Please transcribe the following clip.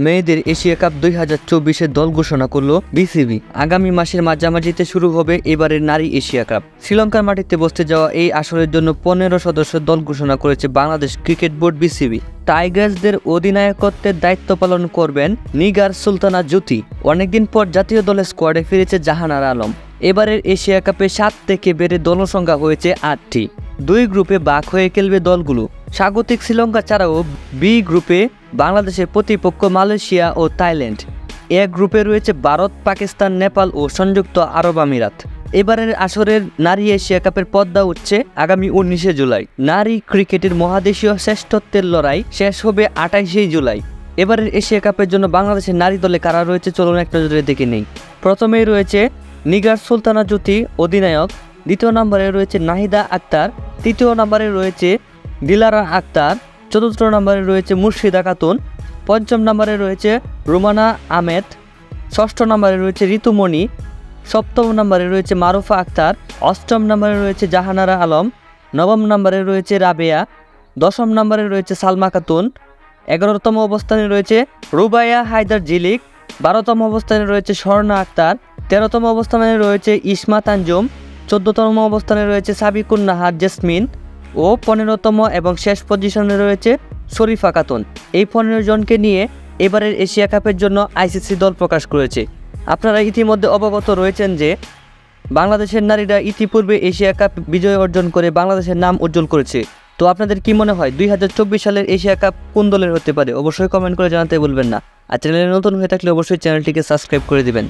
মেয়েদের Asia cup 2024-এর দল ঘোষণা করল বিসিবি। আগামী মাসের মাঝামাঝিতে শুরু হবে এবারের নারী এশিয়া কাপ। শ্রীলঙ্কার মাটিতে বসতে যাওয়া এই আসরের জন্য 15 সদস্যের দল ঘোষণা করেছে বাংলাদেশ ক্রিকেট বোর্ড বিসিবি। টাইগার্সদের অধিনায়কত্বের দায়িত্ব পালন করবেন নিগার সুলতানা জ্যোতি। অনেকদিন পর জাতীয় দলের স্কোয়াডে ফিরেছে জাহানারা আলম। এবারের এশিয়া কাপে 7 থেকে বেড়ে দলসংখ্যা হয়েছে 8টি। 2 গ্রুপে ভাগ হয়ে খেলবে দলগুলো। স্বাগতিক শ্রীলঙ্কা ছাড়াও বি গ্রুপে বাংলাদেশের প্রতিপক্ষ মালয়েশিয়া ও থাইল্যান্ড। এ গ্রুপে রয়েছে ভারত, পাকিস্তান, নেপাল ও সংযুক্ত আরব আমিরাত। এবারের আসরের নারী এশিয়া কাপের পর্দা উঠছে আগামী 19 জুলাই। নারী ক্রিকেটের মহাদেশীয় শ্রেষ্ঠত্বের লড়াই শেষ হবে 28 জুলাই। এবারের এশিয়া কাপের জন্য বাংলাদেশের নারী দলে কারা রয়েছে চলুন এক নজরে দেখে নেই। প্রথমেই রয়েছে নিগার সুলতানা জ্যোতি অধিনায়ক, দ্বিতীয় নম্বরে রয়েছে নাহিদা আক্তার, তৃতীয় নম্বরে রয়েছে দিলারা আক্তার, চতুর্থ নম্বরে রয়েছে মুর্শিদা খাতুন, পঞ্চম নম্বরে রয়েছে রুমানা আহমেদ, ষষ্ঠ নম্বরে রয়েছে ঋতুমণি, সপ্তম নম্বরে রয়েছে মারুফা আক্তার, অষ্টম নম্বরে রয়েছে জাহানারা আলম, নবম নম্বরে রয়েছে রাবেয়া, দশম নম্বরে রয়েছে সালমা খাতুন, 11তম অবস্থানে রয়েছে রুবাইয়া হায়দার জিলিক, 12তম অবস্থানে রয়েছে স্বর্ণা আক্তার, 13তম অবস্থানে রয়েছে ইসমা তানজুম, 14তম অবস্থানে রয়েছে সাবিকুন নাহার জেসমিন ও 15তম এবং শেষ পজিশনে রয়েছে শরীফা খাতুন। এই 15 জনকে নিয়ে এবারের এশিয়া কাপের জন্য আইসিসি দল প্রকাশ করেছে। আপনারা ইতিমধ্যে অবগত রয়েছেন যে বাংলাদেশের নারীরা ইতিপূর্বে এশিয়া কাপ বিজয় অর্জন করে বাংলাদেশের নাম উজ্জ্বল করেছে। তো আপনাদের কি মনে হয় 2024 সালের এশিয়া কাপ কোন দলের হতে পারে? অবশ্যই কমেন্ট করে জানাতে ভুলবেন না। আর চ্যানেলে নতুন হয়ে থাকলে অবশ্যই চ্যানেলটিকে সাবস্ক্রাইব করে দিবেন।